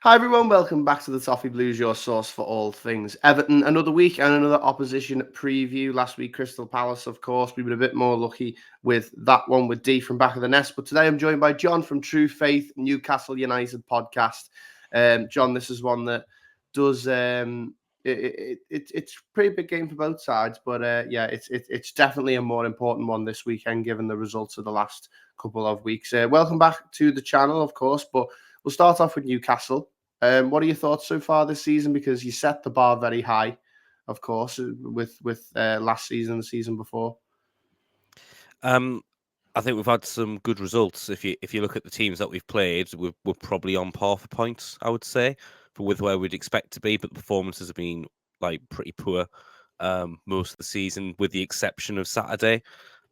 Hi everyone, welcome back to the Toffee Blues, your source for all things Everton. Another week and another opposition preview. Last week, Crystal Palace, of course. We were a bit more lucky with that one with D from Back of the Nest. But today I'm joined by John from True Faith Newcastle United podcast. John, this is one that does it's a pretty big game for both sides, but it's definitely a more important one this weekend given the results of the last couple of weeks. Welcome back to the channel, of course, but we'll start off with Newcastle. What are your thoughts so far this season? Because you set the bar very high, of course, with last season, the season before. I think we've had some good results. If you look at the teams that we've played, we're probably on par for points, I would say, with where we'd expect to be. But the performances have been pretty poor most of the season, with the exception of Saturday.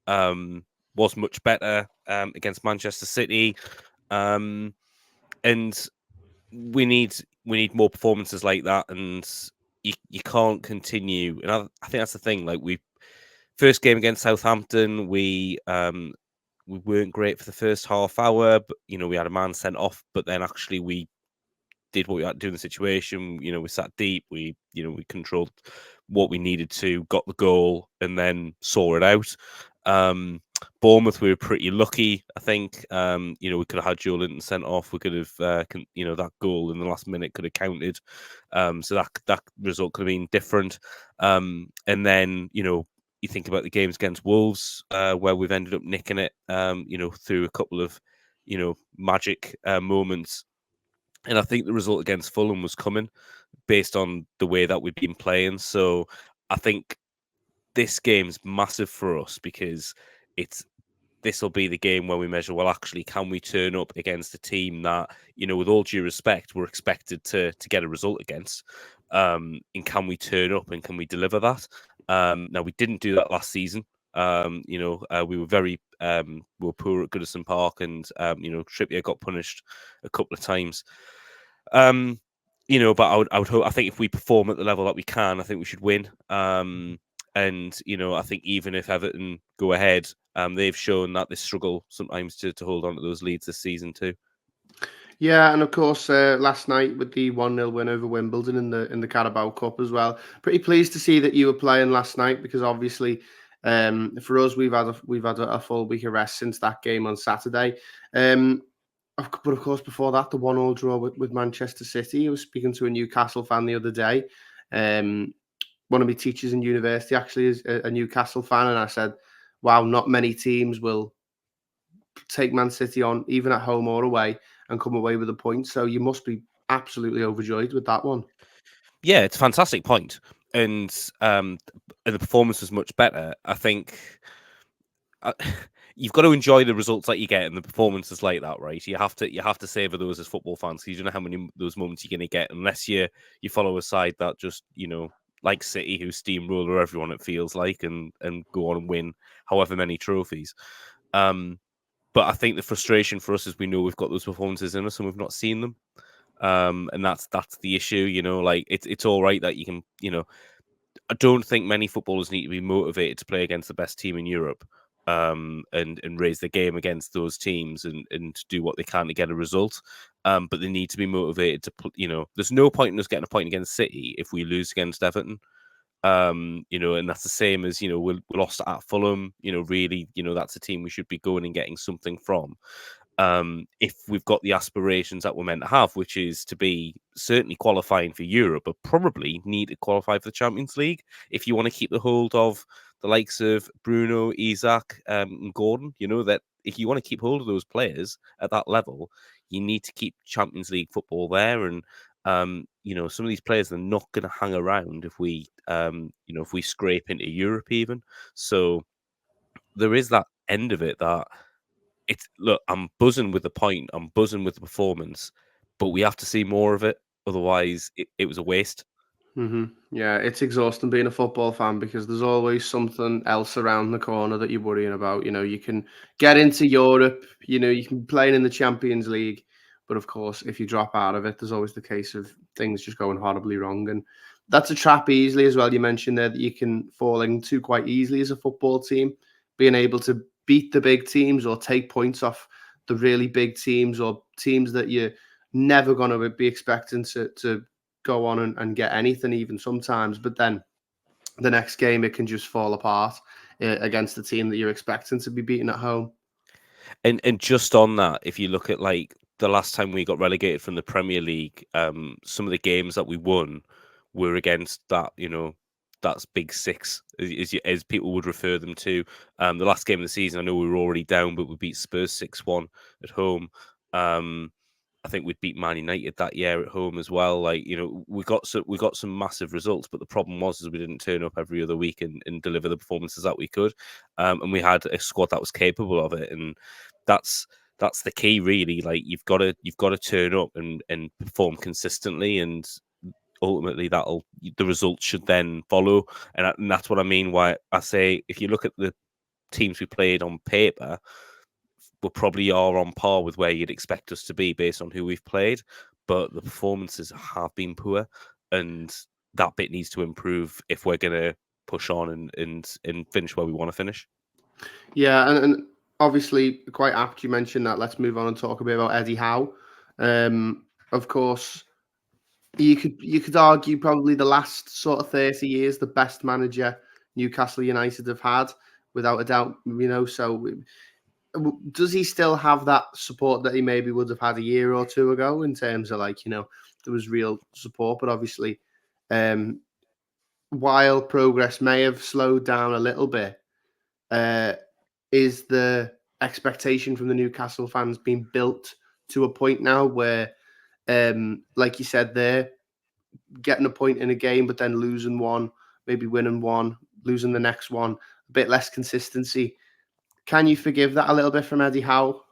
Was much better against Manchester City, and we need more performances like that. And you can't continue. And I think that's the thing. First game against Southampton, we weren't great for the first half hour, but we had a man sent off, but then actually we did what we had to do in the situation. We sat deep, we controlled what we needed to, got the goal, and then saw it out. Bournemouth, we were pretty lucky, I think. We could have had Joe Linton sent off. We could have, that goal in the last minute could have counted. So that result could have been different. And then, you think about the games against Wolves, where we've ended up nicking it, through a couple of, magic moments. And I think the result against Fulham was coming based on the way that we've been playing. So I think this game's massive for us because this will be the game where we measure, well, actually, can we turn up against a team that, with all due respect, we're expected to get a result against? And can we turn up and can we deliver that? Now, we didn't do that last season. We were very we were poor at Goodison Park, and Trippier got punished a couple of times. But I would hope. I think if we perform at the level that we can, I think we should win. And I think even if Everton go ahead, they've shown that they struggle sometimes to hold on to those leads this season too. Yeah, and of course, last night with the 1-0 win over Wimbledon in the Carabao Cup as well. Pretty pleased to see that you were playing last night because obviously, for us, we've had a full week of rest since that game on Saturday. But of course, before that, the 1-1 draw with Manchester City. I was speaking to a Newcastle fan the other day. One of my teachers in university actually is a Newcastle fan, and I said, "Wow, not many teams will take Man City on, even at home or away, and come away with a point. So you must be absolutely overjoyed with that one." Yeah, it's a fantastic point, and the performance was much better. I think you've got to enjoy the results that you get and the performances like that, right? You have to savor those as football fans because you don't know how many those moments you're going to get unless you follow a side that just like City, who steamroller everyone, it feels like, and go on and win however many trophies. But I think the frustration for us is we know we've got those performances in us and we've not seen them. And that's the issue, it's all right that you can, I don't think many footballers need to be motivated to play against the best team in Europe, and raise the game against those teams and do what they can to get a result. But they need to be motivated to put, there's no point in us getting a point against City if we lose against Everton. And that's the same as, we lost at Fulham, really, that's a team we should be going and getting something from. If we've got the aspirations that we're meant to have, which is to be certainly qualifying for Europe, but probably need to qualify for the Champions League if you want to keep the hold of the likes of Bruno, Isak, and Gordon. That if you want to keep hold of those players at that level, you need to keep Champions League football there. And some of these players are not going to hang around if we scrape into Europe even. So there is that end of it that look, I'm buzzing with the point, I'm buzzing with the performance, but we have to see more of it. Otherwise, it was a waste. Yeah, it's exhausting being a football fan because there's always something else around the corner that you're worrying about. You can get into Europe, you can be playing in the Champions League, but of course, if you drop out of it, there's always the case of things just going horribly wrong. And that's a trap easily as well. You mentioned there that you can fall into quite easily as a football team, being able to beat the big teams or take points off the really big teams or teams that never going to be expecting to go on and get anything even sometimes. But then the next game, it can just fall apart against the team that you're expecting to be beaten at home. And just on that, if you look at like the last time we got relegated from the Premier League, some of the games that we won were against that, that's big six, as people would refer them to. The last game of the season, I know we were already down, but we beat Spurs 6-1 at home. I think we'd beat Man United that year at home as well. Like, we got some massive results, but the problem was we didn't turn up every other week and deliver the performances that we could. And we had a squad that was capable of it, and that's the key, really. Like, you've got to turn up and perform consistently, and ultimately the results should then follow. And that's what I mean. Why I say, if you look at the teams we played on paper, we probably are on par with where you'd expect us to be based on who we've played, but the performances have been poor, and that bit needs to improve if we're going to push on and finish where we want to finish. Yeah, and obviously quite apt you mentioned that. Let's move on and talk a bit about Eddie Howe. Of course, you could argue probably the last sort of 30 years the best manager Newcastle United have had, without a doubt. So does he still have that support that he maybe would have had a year or two ago, in terms of, like, there was real support? But obviously, while progress may have slowed down a little bit, is the expectation from the Newcastle fans being built to a point now where, like you said there, getting a point in a game, but then losing one, maybe winning one, losing the next one, a bit less consistency. Can you forgive that a little bit from Eddie Howe?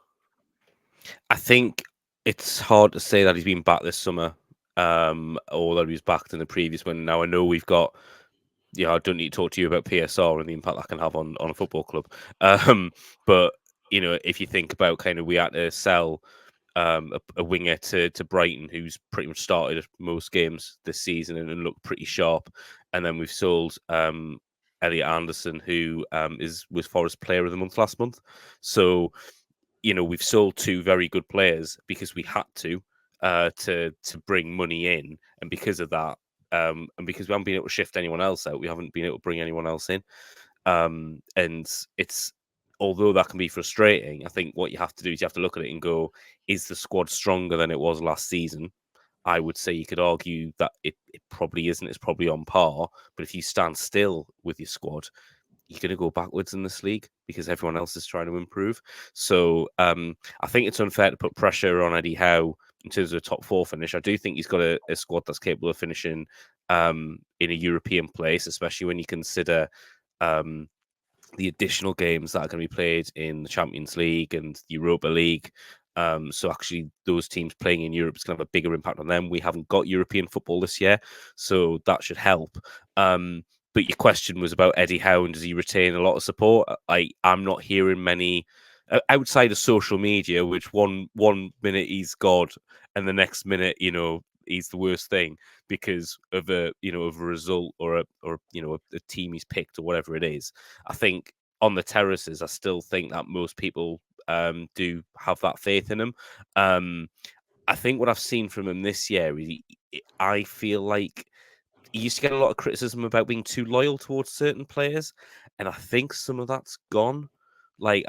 I think it's hard to say that he's been back this summer, or that he was backed in the previous one. Now, I know we've got, I don't need to talk to you about PSR and the impact that can have on a football club. But, if you think about kind of, we had to sell a winger to Brighton who's pretty much started most games this season and looked pretty sharp. And then we've sold Elliot Anderson, who was Forest Player of the Month last month. So, we've sold two very good players because we had to bring money in. And because of that, and because we haven't been able to shift anyone else out, we haven't been able to bring anyone else in. And it's, although that can be frustrating, I think what you have to do is you have to look at it and go, is the squad stronger than it was last season? I would say you could argue that it probably isn't. It's probably on par. But if you stand still with your squad, you're going to go backwards in this league because everyone else is trying to improve. So I think it's unfair to put pressure on Eddie Howe in terms of a top four finish. I do think he's got a squad that's capable of finishing in a European place, especially when you consider the additional games that are going to be played in the Champions League and the Europa League. So actually, those teams playing in Europe is going to have a bigger impact on them. We haven't got European football this year, so that should help. But your question was about Eddie Howe, and does he retain a lot of support? I'm not hearing many outside of social media, which one minute he's God, and the next minute, he's the worst thing because of a result or a team he's picked or whatever it is. I think on the terraces, I still think that most people do have that faith in him. I think what I've seen from him this year is I feel like he used to get a lot of criticism about being too loyal towards certain players, and I think some of that's gone. Like,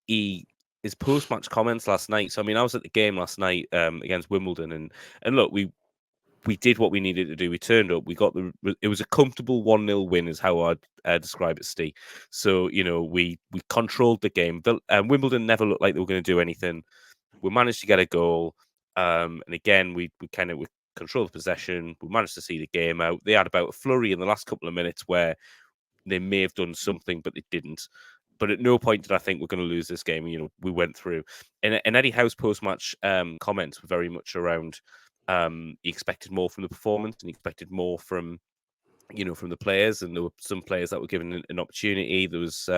his post-match comments last night. So I mean, I was at the game last night against Wimbledon, and look, we did what we needed to do. We turned up. We got it was a comfortable 1-0 win, is how I'd describe it, Steve. So we controlled the game. Wimbledon never looked like they were going to do anything. We managed to get a goal, and again we controlled the possession. We managed to see the game out. They had about a flurry in the last couple of minutes where they may have done something, but they didn't. But at no point did I think we're going to lose this game. We went through. And Eddie Howe's post-match comments were very much around he expected more from the performance and he expected more from from the players. And there were some players that were given an opportunity. There was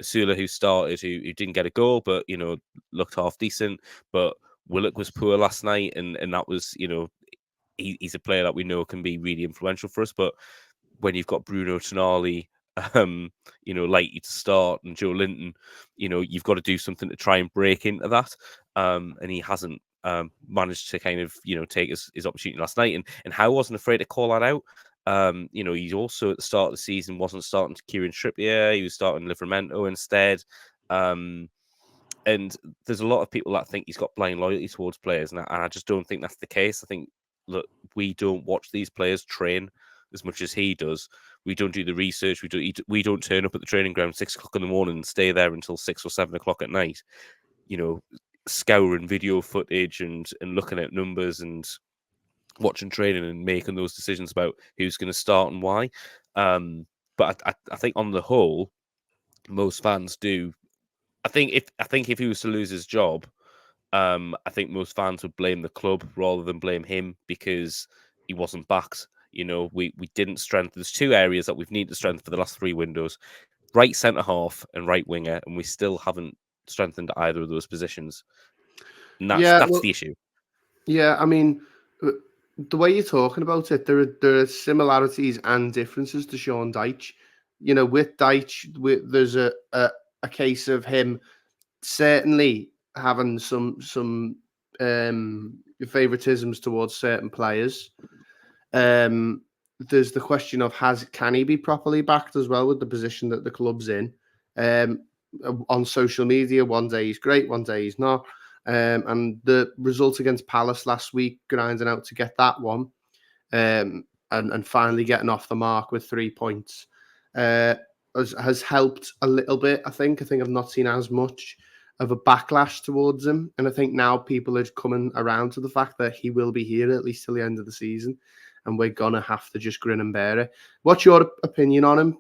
Asula who started, who didn't get a goal, but looked half decent. But Willock was poor last night, and that was he's a player that we know can be really influential for us. But when you've got Bruno Tonali, likely to start, and Joe Linton, you've got to do something to try and break into that. And he hasn't managed to kind of take his opportunity last night, and Howe wasn't afraid to call that out. He also at the start of the season wasn't starting Kieran Trippier; he was starting Livramento instead. And there's a lot of people that think he's got blind loyalty towards players, and I just don't think that's the case. I think, look, we don't watch these players train as much as he does. We don't do the research. We don't turn up at the training ground 6 o'clock in the morning and stay there until 6 or 7 o'clock at night. Scouring video footage and looking at numbers and watching training and making those decisions about who's going to start and why. But I think on the whole, most fans do. I think if he was to lose his job, I think most fans would blame the club rather than blame him because he wasn't backed. We didn't strengthen. There's 2 areas that we've needed to strengthen for the last 3 windows: right centre half and right winger, and we still haven't strengthened either of those positions. And that's the issue. Yeah, I mean, the way you're talking about it, there are similarities and differences to Sean Dyche. With Dyche, there's a case of him certainly having some favoritisms towards certain players. There's the question of can he be properly backed as well with the position that the club's in. On social media, one day he's great, one day he's not. And the result against Palace last week, grinding out to get that one, and finally getting off the mark with 3 points, has helped a little bit. I think I've not seen as much of a backlash towards him, and I think now people are coming around to the fact that he will be here at least till the end of the season, and we're gonna have to just grin and bear it. What's your opinion on him?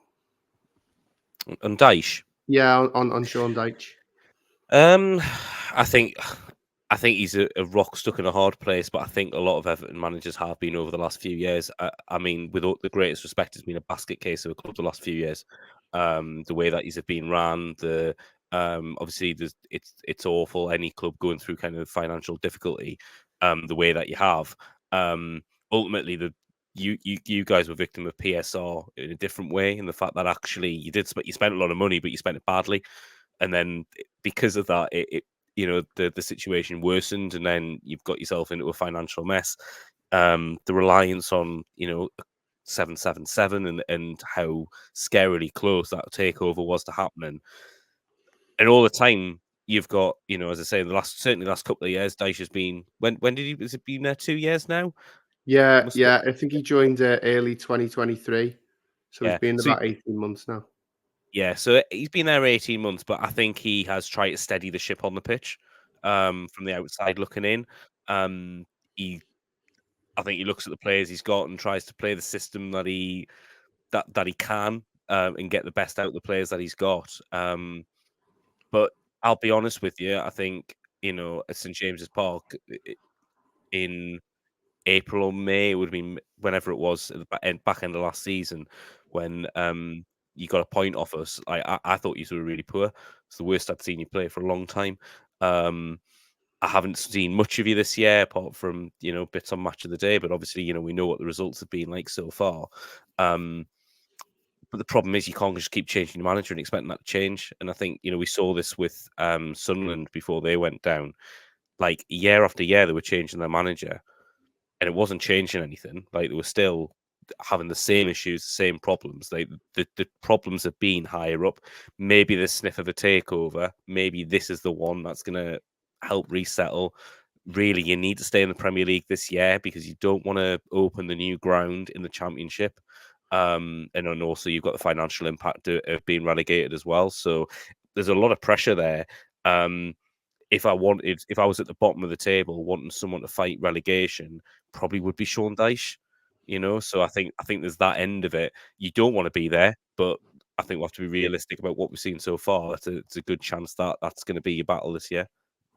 On Dyche? Yeah, on Sean Dyche. I think he's a rock stuck in a hard place, but I think a lot of Everton managers have been over the last few years. I mean, with all the greatest respect, it's been a basket case of a club the last few years. The way that he's been ran, obviously it's awful. Any club going through kind of financial difficulty, the way that you have. Ultimately, you guys were victim of PSR in a different way, in the fact that actually you spent a lot of money, but you spent it badly, and then because of that, the situation worsened, and then you've got yourself into a financial mess. The reliance on 777 and how scarily close that takeover was to happening, and all the time you've got, as I say, in the last couple of years, Dyche has been. Has it been there 2 years now? Yeah. I think he joined early 2023, so he's been So about 18 months now. Yeah, so he's been there 18 months, but I think he has tried to steady the ship on the pitch, from the outside looking in. I think he looks at the players he's got and tries to play the system that he can, and get the best out of the players that he's got. But I'll be honest with you, I think, at St James's Park in April or May, it would have been whenever it was at the back end of last season when you got a point off us. I thought you were really poor. It's the worst I'd seen you play for a long time. I haven't seen much of you this year, apart from bits on Match of the Day. But obviously, we know what the results have been like so far. But the problem is you can't just keep changing the manager and expecting that to change. And I think we saw this with Sunderland before they went down. Like year after year, they were changing their manager, and it wasn't changing anything. Like they were still having the same issues, the same problems. Like the problems have been higher up. Maybe the sniff of a takeover. Maybe this is the one that's going to help resettle. Really, you need to stay in the Premier League this year because you don't want to open the new ground in the Championship. And then also you've got the financial impact of being relegated as well. So there's a lot of pressure there. If I was at the bottom of the table wanting someone to fight relegation, probably would be Sean Dyche. So I think there's that end of it. You don't want to be there, but I think we have to be realistic about what we've seen so far. It's a good chance that that's going to be your battle this year.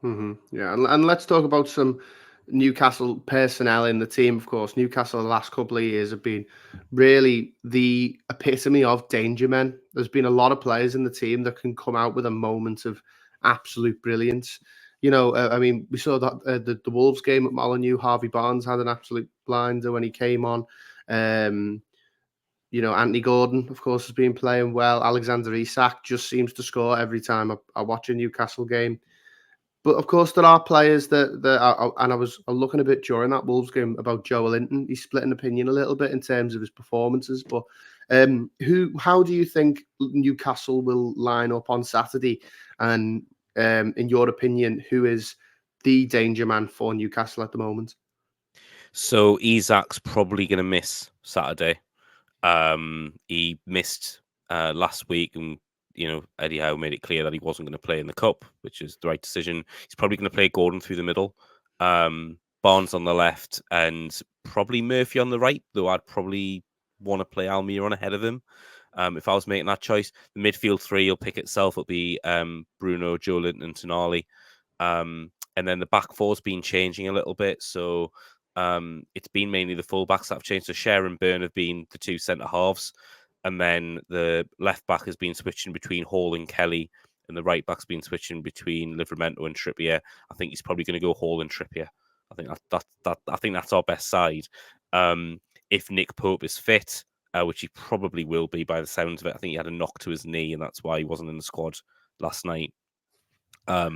Yeah, and let's talk about some Newcastle personnel in the team. Of course, Newcastle the last couple of years have been really the epitome of danger men. There's been a lot of players in the team that can come out with a moment of absolute brilliance. I mean, we saw that the Wolves game at Molineux, Harvey Barnes had an absolute blinder when he came on. Anthony Gordon, of course, has been playing well. Alexander Isak just seems to score every time I watch a Newcastle game. But of course, there are players that and I was looking a bit during that Wolves game about Joe Linton. He's split an opinion a little bit in terms of his performances. But how do you think Newcastle will line up on Saturday? And in your opinion, who is the danger man for Newcastle at the moment? So Isak's probably going to miss Saturday. He missed last week, and Eddie Howe made it clear that he wasn't going to play in the cup, which is the right decision. He's probably going to play Gordon through the middle, Barnes on the left, and probably Murphy on the right. Though I'd probably want to play Almiron ahead of him. If I was making that choice, the midfield three will pick itself. It'll be Bruno, Joe Linton, and Tonali. And then the back four's been changing a little bit. So it's been mainly the fullbacks that have changed. So Cher and Byrne have been the two centre halves. And then the left back has been switching between Hall and Kelly. And the right back's been switching between Livramento and Trippier. I think he's probably going to go Hall and Trippier. I think I think that's our best side. If Nick Pope is fit, which he probably will be by the sounds of it. I think he had a knock to his knee, and that's why he wasn't in the squad last night. But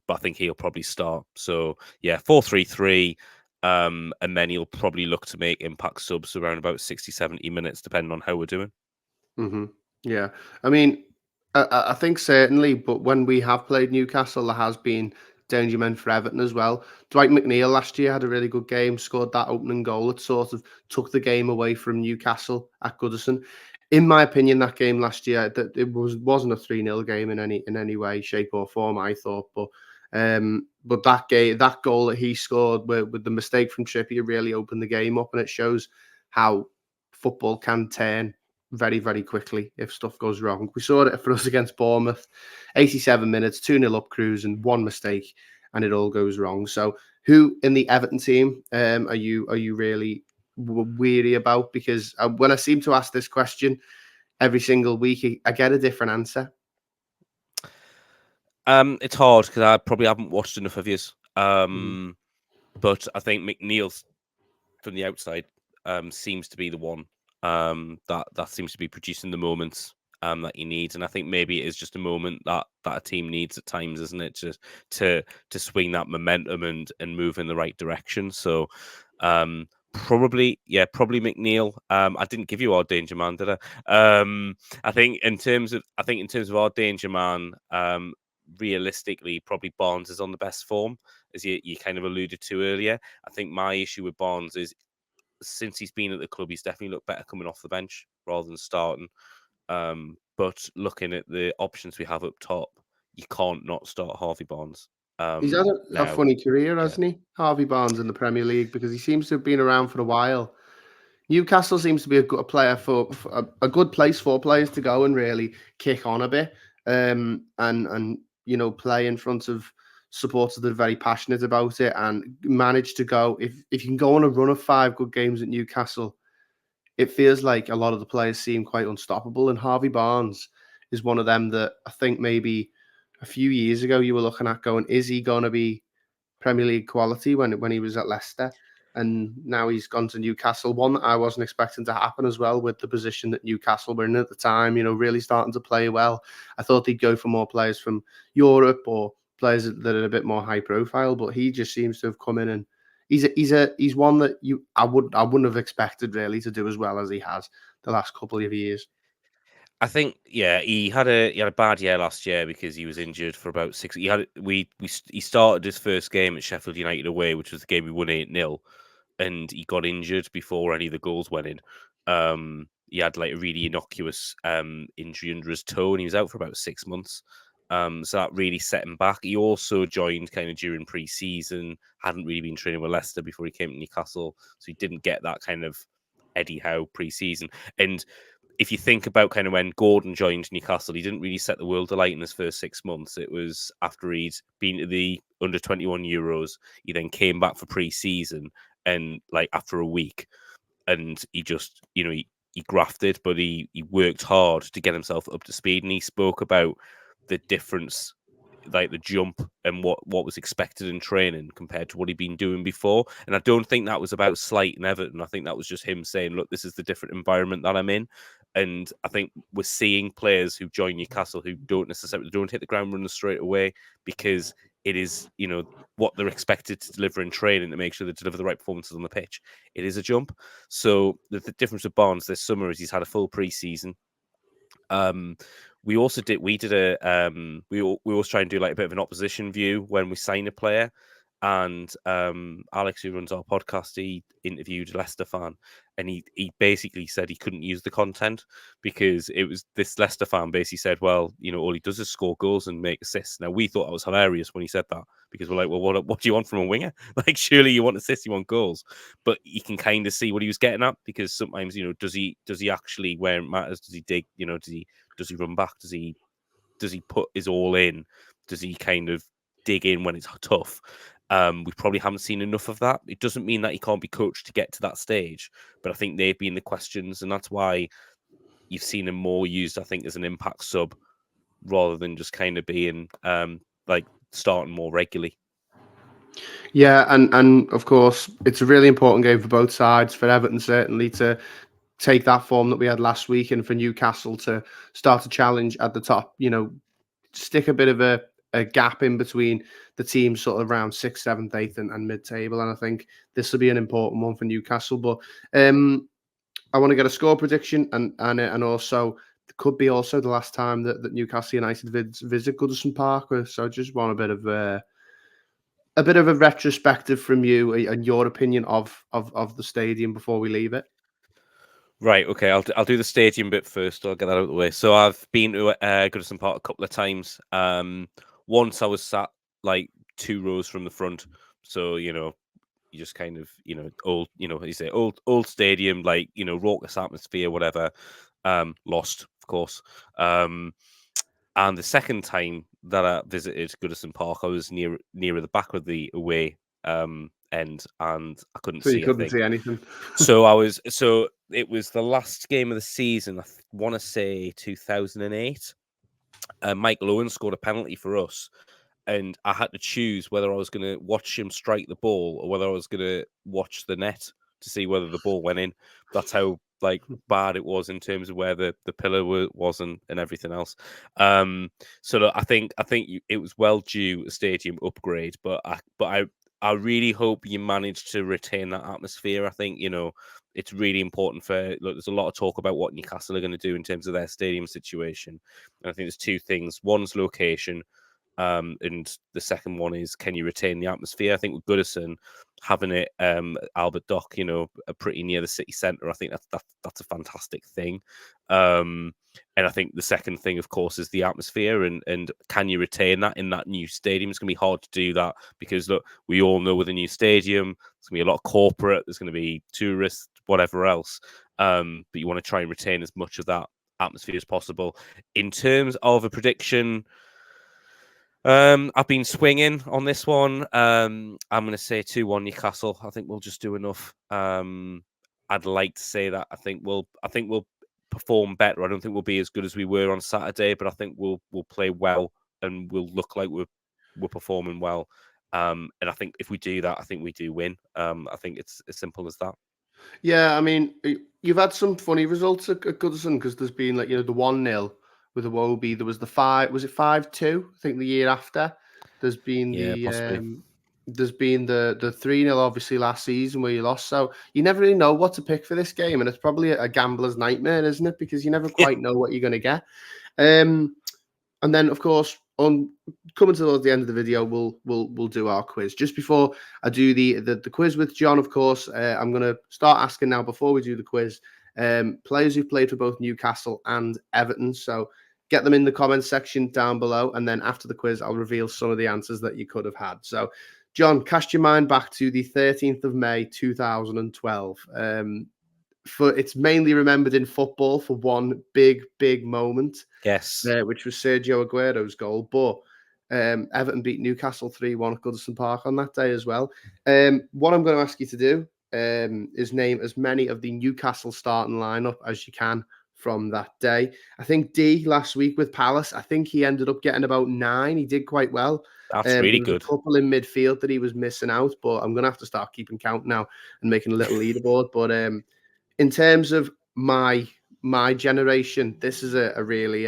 I think he'll probably start. So yeah, 4-3-3. And then he'll probably look to make impact subs around about 60, 70 minutes, depending on how we're doing. Mm-hmm. Yeah. I mean, I think certainly, but when we have played Newcastle, there has been danger men for Everton as well. Dwight McNeil last year had a really good game, scored that opening goal. It sort of took the game away from Newcastle at Goodison. In my opinion, that game last year, that it wasn't a 3-0 game in any way, shape or form, I thought. But that goal that he scored with the mistake from Trippier really opened the game up, and it shows how football can turn very, very quickly if stuff goes wrong. We saw it for us against Bournemouth, 87 minutes, 2-0 up cruise and one mistake, and it all goes wrong. So who in the Everton team are you really weary about? Because when I seem to ask this question every single week, I get a different answer. It's hard because I probably haven't watched enough of his. But I think McNeil from the outside seems to be the one that seems to be producing the moments that he needs, and I think maybe it is just a moment that a team needs at times, isn't it, just to swing that momentum and move in the right direction. So probably McNeil. I didn't give you our danger man, did I? I think in terms of our danger man, realistically, probably Barnes is on the best form, as you kind of alluded to earlier. I think my issue with Barnes is, since he's been at the club, he's definitely looked better coming off the bench rather than starting. But looking at the options we have up top, you can't not start Harvey Barnes. He's had a Now, funny career, yeah. hasn't he, Harvey Barnes, in the Premier League, because he seems to have been around for a while. Newcastle seems to be a good player for a good place for players to go and really kick on a bit, and play in front of supporters that are very passionate about it and manage to go. If you can go on a run of 5 good games at Newcastle, it feels like a lot of the players seem quite unstoppable. And Harvey Barnes is one of them that I think maybe a few years ago you were looking at going, is he going to be Premier League quality when he was at Leicester? And now he's gone to Newcastle. One that I wasn't expecting to happen as well, with the position that Newcastle were in at the time, really starting to play well. I thought they'd go for more players from Europe or players that are a bit more high profile, but he just seems to have come in, and he's one that I wouldn't have expected really to do as well as he has the last couple of years. I think, yeah, he had a bad year last year because he was injured for about 6. He started his first game at Sheffield United away, which was the game we won 8-0, and he got injured before any of the goals went in. He had like a really innocuous injury under his toe, and he was out for about 6 months. So that really set him back. He also joined kind of during pre-season, hadn't really been training with Leicester before he came to Newcastle, so he didn't get that kind of Eddie Howe pre-season. And if you think about kind of when Gordon joined Newcastle, he didn't really set the world alight in his first 6 months. It was after he'd been to the under-21 Euros. He then came back for pre-season, and like after a week, and he just, he grafted, but he worked hard to get himself up to speed. And he spoke about the difference, like the jump and what was expected in training compared to what he'd been doing before. And I don't think that was about slighting Everton. I think that was just him saying, look, this is the different environment that I'm in. And I think we're seeing players who join Newcastle who don't hit the ground running straight away, because it is, what they're expected to deliver in training to make sure they deliver the right performances on the pitch. It is a jump. So the difference with Barnes this summer is he's had a full pre-season. We also did we always try and do like a bit of an opposition view when we sign a player. And Alex, who runs our podcast, he interviewed a Leicester fan, and he basically said he couldn't use the content because it was this Leicester fan basically said, well, all he does is score goals and make assists. Now we thought that was hilarious when he said that, because we're like, well, what do you want from a winger? Like, surely you want assists, you want goals. But you can kind of see what he was getting at, because sometimes, does he actually, where it matters, does he dig? Does he run back? Does he put his all in? Does he kind of dig in when it's tough? We probably haven't seen enough of that. It doesn't mean that he can't be coached to get to that stage, but I think they've been the questions, and that's why you've seen him more used, I think, as an impact sub rather than just kind of being like starting more regularly. Yeah, and of course, it's a really important game for both sides. For Everton, certainly, to take that form that we had last week, and for Newcastle to start a challenge at the top. Stick a bit of a gap in between the teams, sort of around 6th, 7th, 8th, and mid-table. And I think this will be an important one for Newcastle. But I want to get a score prediction, and also it could be also the last time that Newcastle United visit Goodison Park. So I just want a bit of a retrospective from you and your opinion of the stadium before we leave it. Right, okay, I'll do the stadium bit first. I'll get that out of the way. So I've been to Goodison Park a couple of times. Once I was sat like 2 rows from the front, so you just kind of old, you say old stadium, like raucous atmosphere, whatever. Lost, of course. And the second time that I visited Goodison Park, I was nearer the back of the away end, and I couldn't So you see a couldn't thing. see anything. So it was the last game of the season. I want to say 2008. Michael Owen scored a penalty for us, and I had to choose whether I was going to watch him strike the ball or whether I was going to watch the net to see whether the ball went in. That's how bad it was in terms of where the pillar was and everything else. So look, I think it was well due a stadium upgrade, but I really hope you manage to retain that atmosphere. I think it's really important there's a lot of talk about what Newcastle are going to do in terms of their stadium situation. And I think there's 2 things. One's location, and the second one is, can you retain the atmosphere? I think with Goodison having it Albert Dock, pretty near the city centre, I think that's a fantastic thing. And I think the second thing, of course, is the atmosphere, and can you retain that in that new stadium? It's going to be hard to do that because look, we all know with a new stadium, there's going to be a lot of corporate, there's going to be tourists, whatever else. But you want to try and retain as much of that atmosphere as possible. In terms of a prediction, I've been swinging on this one. I'm going to say 2-1 Newcastle. I think we'll just do enough. I'd like to say that I think we'll perform better. I don't think we'll be as good as we were on Saturday, but I think we'll play well and we'll look like we're performing well. And I think if we do that, I think we do win. I think it's as simple as that. Yeah, I mean, you've had some funny results at Goodison, because there's been the 1-0 with the Wobie. There was the 5-2, I think, the year after. There's been Possibly. the 3-0 obviously last season where you lost. So you never really know what to pick for this game, and it's probably a gambler's nightmare, isn't it? Because you never quite know what you're going to get. And then, of course, on coming towards the end of the video, we'll do our quiz. Just before I do the quiz with John, of course, I'm going to start asking now, before we do the quiz, players who've played for both Newcastle and Everton. So get them in the comments section down below, and then after the quiz, I'll reveal some of the answers that you could have had. So, John, cast your mind back to the 13th of May 2012. It's mainly remembered in football for one big moment. Yes. Which was Sergio Aguero's goal. But Everton beat Newcastle 3-1 at Goodison Park on that day as well. What I'm going to ask you to do is name as many of the Newcastle starting lineup as you can from that day. I think D last week with Palace, I think he ended up getting about 9. He did quite well. That's really there was good. A couple in midfield that he was missing out, but I'm going to have to start keeping count now and making a little leaderboard. But in terms of my generation, this is a really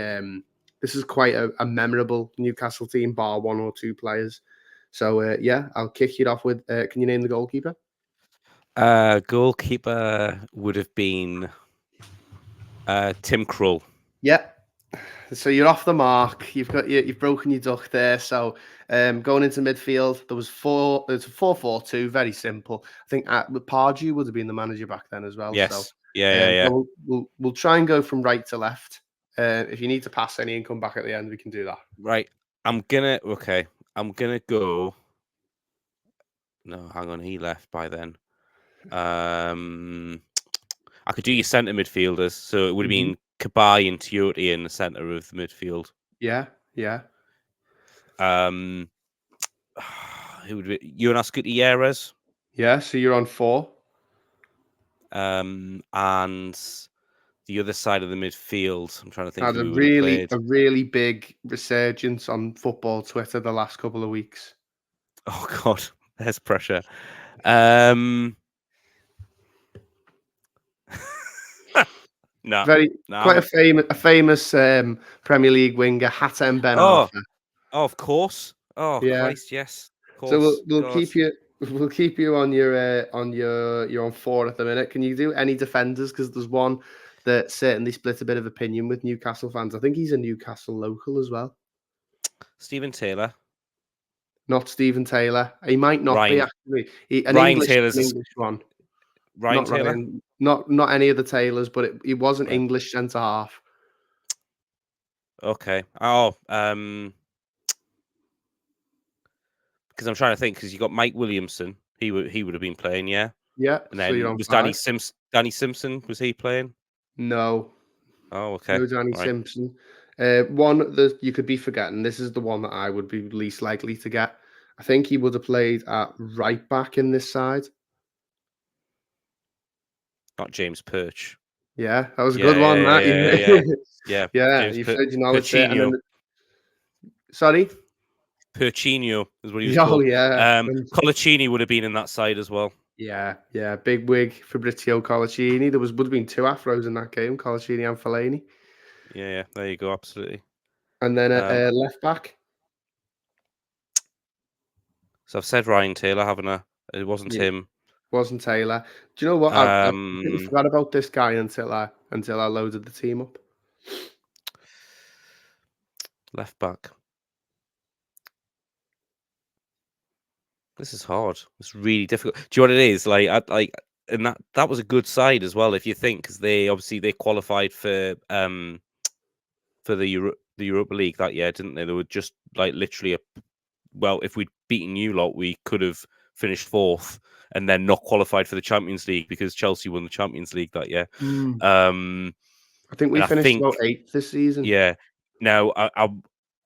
this is quite a memorable Newcastle team, bar 1 or 2 players. So yeah, I'll kick you off with. Can you name the goalkeeper? Goalkeeper would have been Tim Krul. Yeah. So you're off the mark. You've broken your duck there. So going into midfield, there was four. It's a 4-4-2. Very simple. I think Pardew would have been the manager back then as well. So Yes. Yeah. we'll try and go from right to left. If you need to pass any and come back at the end, we can do that. Right. I'm gonna go. No, hang on. He left by then. I could do your centre midfielders. So it would have been Cabaye and Tiote in the centre of the midfield. Yeah. Who would be Jonas Gutierrez? Yeah. So you're on 4. And the other side of the midfield. I'm trying to think Had who would have played. a really big resurgence on football Twitter the last couple of weeks. Oh God, there's pressure. No, Quite a famous Premier League winger, Hatem Ben Arfa. Oh, of course. Oh Yeah. Christ, yes. Of course. So we'll keep you on you're on 4 at the minute. Can you do any defenders? Because there's one that certainly split a bit of opinion with Newcastle fans. I think he's a Newcastle local as well. Stephen Taylor. Not Stephen Taylor. He might not be actually. Ryan Taylor's an English one. Ryan Taylor. Not any of the Taylors, but he was an English centre half. Okay. Oh, because I'm trying to think. Because you got Mike Williamson. He would have been playing, yeah. Yeah. And then was Danny Simpson? Was he playing? No. Oh, okay. No Danny Simpson. One that you could be forgetting. This is the one that I would be least likely to get. I think he would have played at right back in this side. Not James Perch. Yeah, that was a good one. Yeah. You showed your knowledge there. And then sorry, Percino is what he was called. Yeah. Colaccini would have been in that side as well. Yeah. Big wig, Fabrizio Colaccini. There would have been 2 afros in that game, Colaccini and Fellaini. Yeah. There you go. Absolutely. And then left back. So I've said Ryan Taylor, haven't I? It wasn't him. Wasn't Taylor. Do you know what? I completely forgot about this guy until I loaded the team up. Left back. This is hard. It's really difficult. Do you know what it is? And that was a good side as well, if you think, because they qualified for the Europa League that year, didn't they? They were just literally if we'd beaten you lot, we could have finished 4th and then not qualified for the Champions League because Chelsea won the Champions League that year. I think we finished about 8th this season. Yeah. Now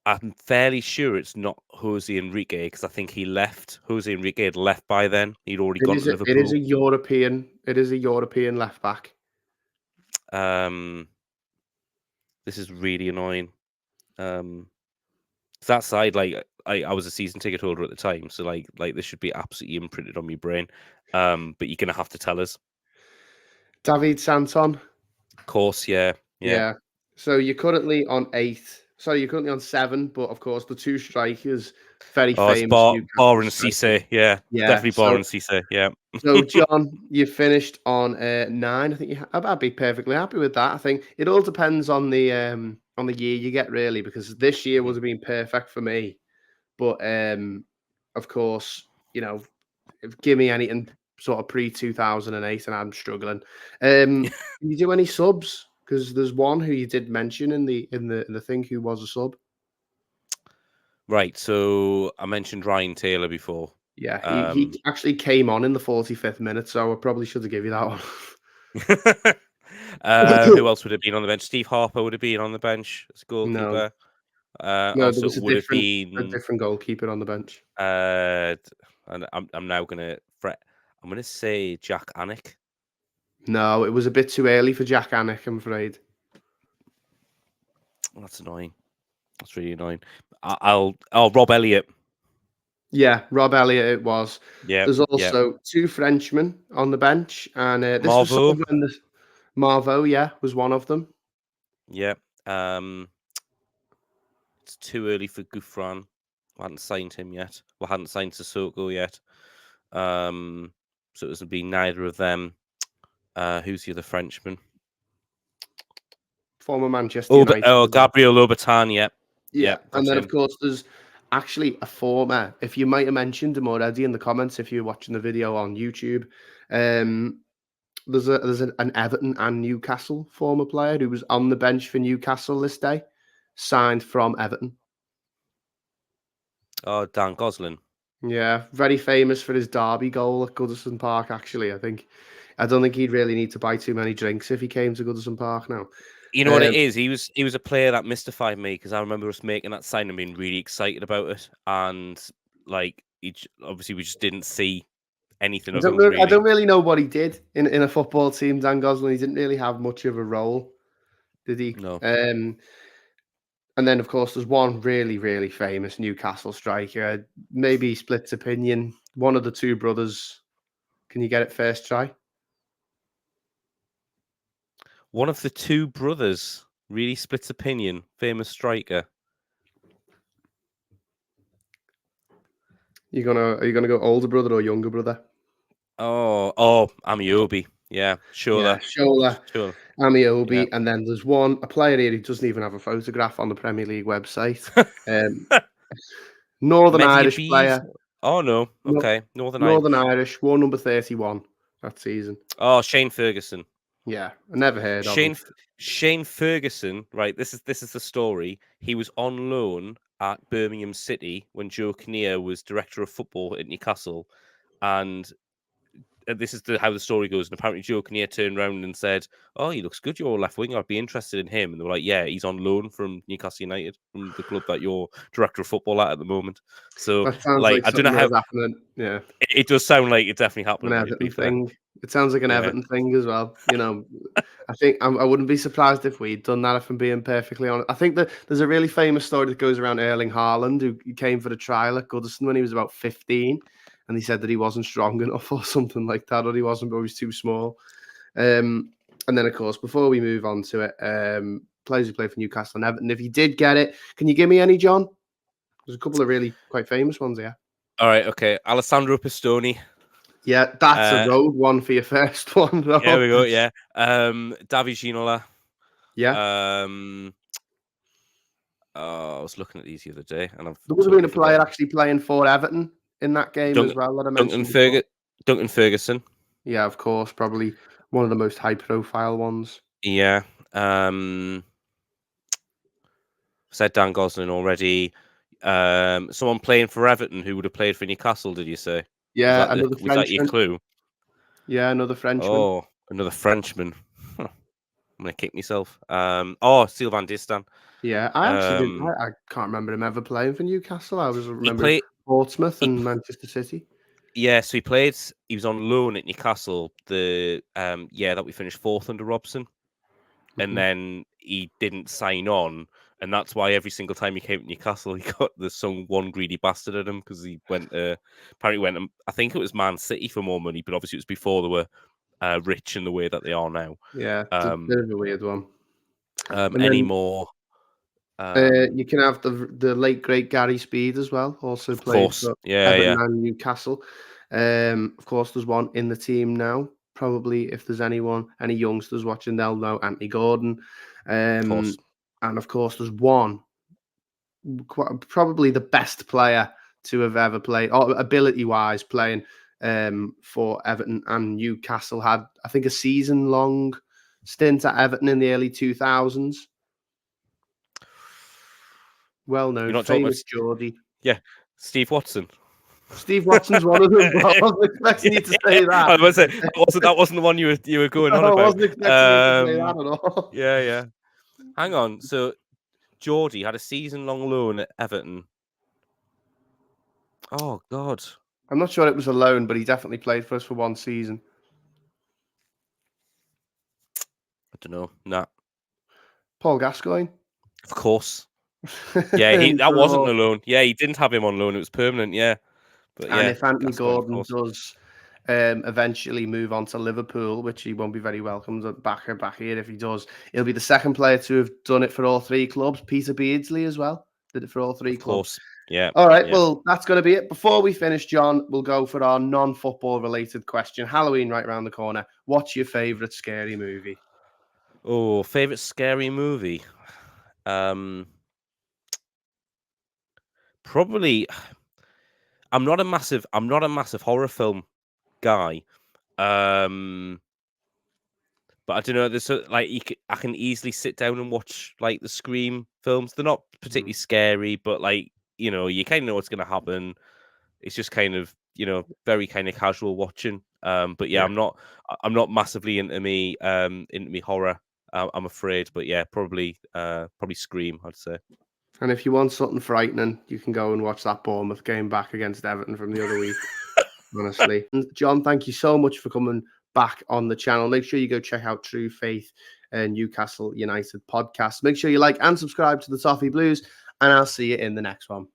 I'm fairly sure it's not Jose Enrique because I think he left. Jose Enrique had left by then. He'd already gone to Liverpool. It is a European left back. This is really annoying. That side, I was a season ticket holder at the time, so this should be absolutely imprinted on my brain. But you're gonna have to tell us. David Santon. Of course, yeah. So you're currently on 8. Sorry, you're currently on 7, but of course the 2 strikers, very famous. Bar and Cisse, yeah, definitely Bar and Cisse, yeah. So John, you finished on 9. I think I'd be perfectly happy with that. I think it all depends on the year you get, really, because this year would have been perfect for me. But of course, give me anything sort of pre-2008, and I'm struggling. Can you do any subs? Because there's one who you did mention in the thing who was a sub. Right. So I mentioned Ryan Taylor before. Yeah, he actually came on in the 45th minute, so I probably should have given you that one. Who else would have been on the bench? Steve Harper would have been on the bench as goalkeeper. No, there was a different goalkeeper on the bench. And I'm now gonna fret. I'm gonna say Jack Annick. No, it was a bit too early for Jack Annick, I'm afraid. That's annoying. That's really annoying. Rob Elliott. Yeah, Rob Elliott it was. Yeah. There's also 2 Frenchmen on the bench, and this Marveau. was sort of when Marveau, was one of them. Yeah. It's too early for Gouffran. We hadn't signed him yet. We hadn't signed Sissoko yet. So it would be neither of them. Who's the other Frenchman? Former Manchester United. Gabriel Lobertan. Yep. Yeah, Got and then him. of course there's actually a former. If you might have mentioned him already in the comments, if you're watching the video on YouTube, there's an Everton and Newcastle former player who was on the bench for Newcastle this day, signed from Everton. Oh, Dan Gosling. Yeah, very famous for his derby goal at Goodison Park. Actually, I don't think he'd really need to buy too many drinks if he came to Goodison Park now. You know what it is? He was a player that mystified me because I remember us making that sign and being really excited about it, and like obviously we just didn't see anything of him really. I don't really know what he did in a football team. Dan Gosling, he didn't really have much of a role, did he? No. And then, of course, there's one really, really famous Newcastle striker. Maybe he splits opinion. One of the two brothers. Can you get it first try? One of the two brothers really splits opinion. Famous striker. Are you gonna go older brother or younger brother? Oh, Amiobi. Yeah, Shola. Amiobi, and then there's a player here who doesn't even have a photograph on the Premier League website. Northern Irish player. Oh no, okay, Northern Irish, wore number 31 that season. Oh, Shane Ferguson. Yeah, I never heard of him. Shane Ferguson, right? This is the story. He was on loan at Birmingham City when Joe Kinnear was director of football at Newcastle, and this is how the story goes. And apparently Joe Kinnear turned around and said, "Oh, he looks good. You're a left winger. I'd be interested in him." And they were like, "Yeah, he's on loan from Newcastle United, from the club that you're director of football at the moment." So, that sounds like I don't know how happening. Yeah, it does sound like it definitely happened. An Everton thing. It sounds like an Everton thing as well. You know, I think I wouldn't be surprised if we'd done that. If I'm being perfectly honest, I think that there's a really famous story that goes around Erling Haaland, who came for the trial at Goodison when he was about 15. And he said that he wasn't strong enough or something like that, or he wasn't, but he was too small. And then, of course, before we move on to it, players who play for Newcastle and Everton. If you did get it, can you give me any, John? There's a couple of really quite famous ones here. All right, okay. Alessandro Pistoni. Yeah, that's a road one for your first one. Though. There we go, yeah. Davi Ginola. Yeah. I was looking at these the other day, and there would have been a player actually playing for Everton in that game as well that I mentioned. Duncan Ferguson. Yeah, of course, probably one of the most high-profile ones. Yeah. Said Dan Gosling already. Someone playing for Everton who would have played for Newcastle, did you say? Yeah, was that your clue? Yeah, another Frenchman. Oh, another Frenchman. I'm going to kick myself. Sylvain Distin. Yeah, I actually didn't. I can't remember him ever playing for Newcastle. I was remembering Portsmouth and Manchester City. Yeah, so he was on loan at Newcastle the year that we finished 4th under Robson. And then he didn't sign on. And that's why every single time he came to Newcastle, he got the song "One Greedy Bastard" at him because he apparently went. I think it was Man City for more money, but obviously it was before they were rich in the way that they are now. Yeah, it's a bit of a weird one. More? You can have the late great Gary Speed as well. Also played for Everton and Newcastle. Of course, there's one in the team now. Probably, if there's any youngsters watching, they'll know Anthony Gordon. And of course, there's one, probably the best player to have ever played, or ability-wise, playing for Everton and Newcastle. Had, I think, a season-long stint at Everton in the early 2000s. Well-known, famous Geordie. Yeah, Steve Watson. Steve Watson's one of them. I wasn't expecting you to say that. I was that wasn't the one you were going on about. I wasn't expecting you to say that at all. Yeah. Hang on. So Geordie had a season-long loan at Everton. Oh God. I'm not sure it was a loan, but he definitely played for us for one season. I don't know. Nah. Paul Gascoigne. Of course. Yeah, that wasn't a loan. Yeah, he didn't have him on loan. It was permanent. Yeah. But and if Anthony Gordon does eventually move on to Liverpool, which he won't be very welcomed back here if he does, he'll be the second player to have done it for all three clubs. Peter Beardsley as well did it for all three clubs. Yeah. All right, Yeah. well, that's going to be it. Before we finish, John, we'll go for our non-football related question. Halloween right around the corner. What's your favourite scary movie? Oh, favorite scary movie? Probably. I'm not a massive horror film guy. But I don't know. There's like I can easily sit down and watch like the Scream films. They're not particularly scary, but like you kind of know what's going to happen. It's just kind of very kind of casual watching. But yeah, Yeah. I'm not massively into me horror. I'm afraid, but yeah, probably Scream. I'd say. And if you want something frightening, you can go and watch that Bournemouth game back against Everton from the other week. Honestly, and John, thank you so much for coming back on the channel. Make sure you go check out True Faith and Newcastle United podcast. Make sure you like and subscribe to the Toffee Blues, and I'll see you in the next one.